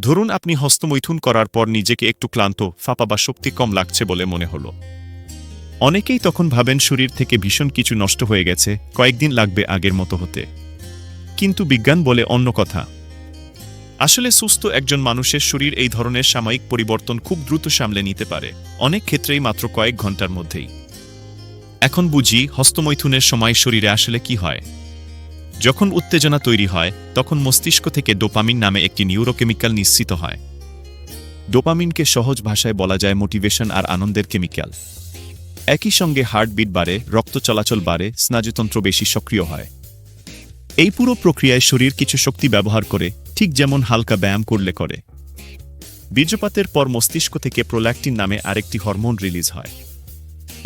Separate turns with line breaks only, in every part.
ধরুন আপনি হস্তমৈথুন করার পর নিজেকে একটু ক্লান্ত, ফাঁপা বা শক্তি কম লাগছে বলে মনে হলো। অনেকেই তখন ভাবেন শরীর থেকে ভীষণ কিছু নষ্ট হয়ে গেছে, কয়েকদিন লাগবে আগের মতো হতে। কিন্তু বিজ্ঞান বলে অন্য কথা। আসলে সুস্থ একজন মানুষের শরীর এই ধরনের সাময়িক পরিবর্তন খুব দ্রুত সামলে নিতে পারে, অনেক ক্ষেত্রেই মাত্র কয়েক ঘন্টার মধ্যেই। এখন বুঝি হস্তমৈথুনের সময় শরীরে আসলে কি হয়। যখন উত্তেজনা তৈরি হয় তখন মস্তিষ্ক থেকে ডোপামিন নামে একটি নিউরোকেমিক্যাল নিঃসৃত হয়। ডোপামিনকে সহজ ভাষায় বলা যায় মোটিভেশন আর আনন্দের কেমিক্যাল। একই সঙ্গে হার্টবিট বাড়ে, রক্ত চলাচল বাড়ে, স্নায়ুতন্ত্র বেশি সক্রিয় হয়। এই পুরো প্রক্রিয়ায় শরীর কিছু শক্তি ব্যবহার করে, ঠিক যেমন হালকা ব্যায়াম করলে করে। বীর্যপাতের পর মস্তিষ্ক থেকে প্রোল্যাক্টিন নামে আরেকটি হরমোন রিলিজ হয়।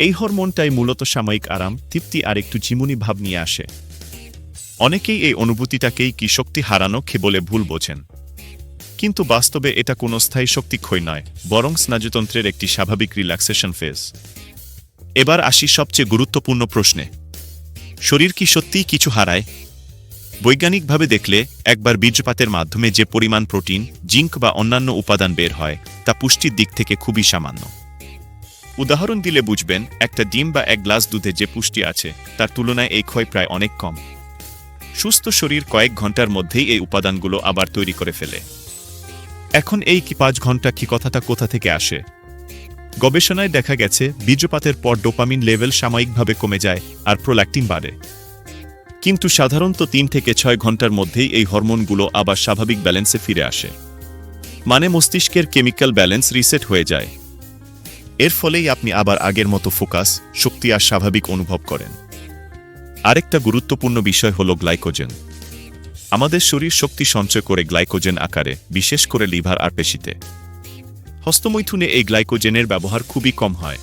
এই হরমোনটাই মূলত সাময়িক আরাম, তৃপ্তি আর একটু ঝিমুনি ভাব নিয়ে আসে। অনেকেই এই অনুভূতিটাকেই কি শক্তি হারানো বলে ভুল বোঝেন। কিন্তু বাস্তবে এটা কোনো স্থায়ী শক্তিক্ষয় নয়, বরং স্নায়ুতন্ত্রের একটি স্বাভাবিক রিল্যাক্সেশন ফেজ। এবার আসি সবচেয়ে গুরুত্বপূর্ণ প্রশ্নে। শরীর কি সত্যিই কিছু হারায়? বৈজ্ঞানিকভাবে দেখলে একবার বীর্যপাতের মাধ্যমে যে পরিমাণ প্রোটিন, জিঙ্ক বা অন্যান্য উপাদান বের হয় তা পুষ্টির দিক থেকে খুবই সামান্য। উদাহরণ দিলে বুঝবেন, একটা ডিম বা এক গ্লাস দুধে যে পুষ্টি আছে তার তুলনায় এই ক্ষয় প্রায় অনেক কম। সুস্থ শরীর কয়েক ঘন্টার মধ্যেই এই উপাদানগুলো আবার তৈরি করে ফেলে। এখন এই 5 ঘন্টা কি কথাটা কোথা থেকে আসে? গবেষণায় দেখা গেছে বীর্যপাতের পর ডোপামিন লেভেল সাময়িকভাবে কমে যায় আর প্রোল্যাক্টিন বাড়ে। কিন্তু সাধারণত 3 থেকে 6 ঘন্টার মধ্যেই এই হরমোনগুলো আবার স্বাভাবিক ব্যালেন্সে ফিরে আসে। মানে মস্তিষ্কের কেমিক্যাল ব্যালেন্স রিসেট হয়ে যায়। এর ফলেই আপনি আবার আগের মতো ফোকাস, শক্তি আর স্বাভাবিক অনুভব করেন। আরেকটা গুরুত্বপূর্ণ বিষয় হল গ্লাইকোজেন। আমাদের শরীর শক্তি সঞ্চয় করে গ্লাইকোজেন আকারে, বিশেষ করে লিভার আর পেশিতে। হস্তমৈথুনে এই গ্লাইকোজেনের ব্যবহার খুবই কম হয়।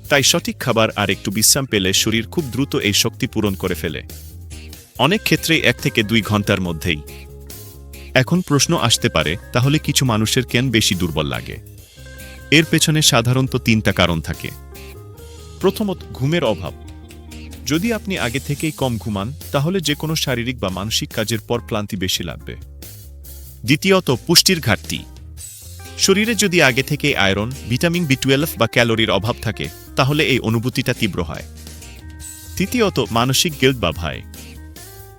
তাই সঠিক খাবার আর একটু বিশ্রাম পেলে শরীর খুব দ্রুত এই শক্তি পূরণ করে ফেলে, অনেক ক্ষেত্রেই 1 থেকে 2 ঘন্টার মধ্যেই। এখন প্রশ্ন আসতে পারে, তাহলে কিছু মানুষের কেন বেশি দুর্বল লাগে? এর পেছনে সাধারণত 3টা কারণ থাকে। প্রথমত, ঘুমের অভাব। যদি আপনি আগে থেকেই কম ঘুমান তাহলে যে কোনো শারীরিক বা মানসিক কাজের পর ক্লান্তি বেশি লাগবে। দ্বিতীয়ত, পুষ্টির ঘাটতি। শরীরে যদি আগে থেকেই আয়রন, ভিটামিন B12 বা ক্যালোরির অভাব থাকে তাহলে এই অনুভূতিটা তীব্র হয়। তৃতীয়ত, মানসিক গিল্ট বা ভয়।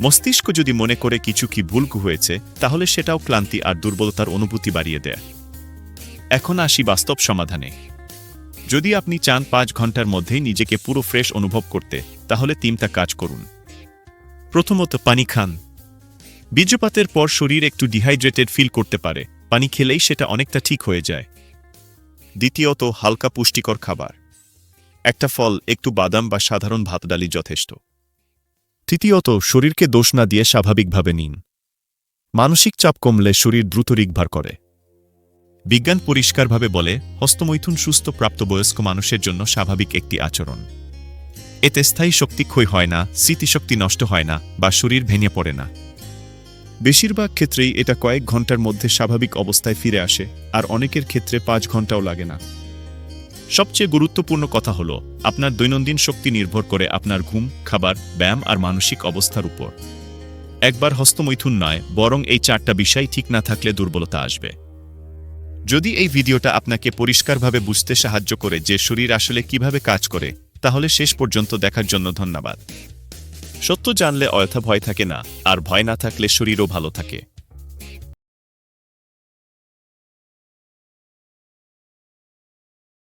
মস্তিষ্ক যদি মনে করে কিছু কি ভুল হয়েছে তাহলে সেটাও ক্লান্তি আর দুর্বলতার অনুভূতি বাড়িয়ে দেয়। এখন আসি বাস্তব সমাধানে। যদি আপনি চান 5 ঘন্টার মধ্যেই নিজেকে পুরো ফ্রেশ অনুভব করতে, তাহলে 3টা কাজ করুন। প্রথমত, পানি খান। বীর্যপাতের পর শরীর একটু ডিহাইড্রেটেড ফিল করতে পারে, পানি খেলেই সেটা অনেকটা ঠিক হয়ে যায়। দ্বিতীয়ত, হালকা পুষ্টিকর খাবার। একটা ফল, একটু বাদাম বা সাধারণ ভাত ডালি যথেষ্ট। তৃতীয়ত, শরীরকে দোষ না দিয়ে স্বাভাবিকভাবে নিন। মানসিক চাপ কমলে শরীর দ্রুত রিকভার করে। বিজ্ঞান পরিষ্কারভাবে বলে, হস্তমৈথুন সুস্থ প্রাপ্তবয়স্ক মানুষের জন্য স্বাভাবিক একটি আচরণ। এতে স্থায়ী শক্তি ক্ষয় হয় না, স্মৃতিশক্তি নষ্ট হয় না বা শরীর ভেঙে পড়ে না। বেশিরভাগ ক্ষেত্রেই এটা কয়েক ঘন্টার মধ্যে স্বাভাবিক অবস্থায় ফিরে আসে, আর অনেকের ক্ষেত্রে 5 ঘন্টাও লাগে না। সবচেয়ে গুরুত্বপূর্ণ কথা হল, আপনার দৈনন্দিন শক্তি নির্ভর করে আপনার ঘুম, খাবার, ব্যায়াম আর মানসিক অবস্থার উপর। একবার হস্তমৈথুন নয়, বরং এই 4টা বিষয় ঠিক না থাকলে দুর্বলতা আসবে। যদি এই ভিডিওটা আপনাকে পরিষ্কারভাবে বুঝতে সাহায্য করে যে শরীর আসলে কিভাবে কাজ করে, তাহলে শেষ পর্যন্ত দেখার জন্য ধন্যবাদ। সত্য জানলে অযথা ভয় থাকে না, আর ভয় না থাকলে শরীরও ভালো থাকে।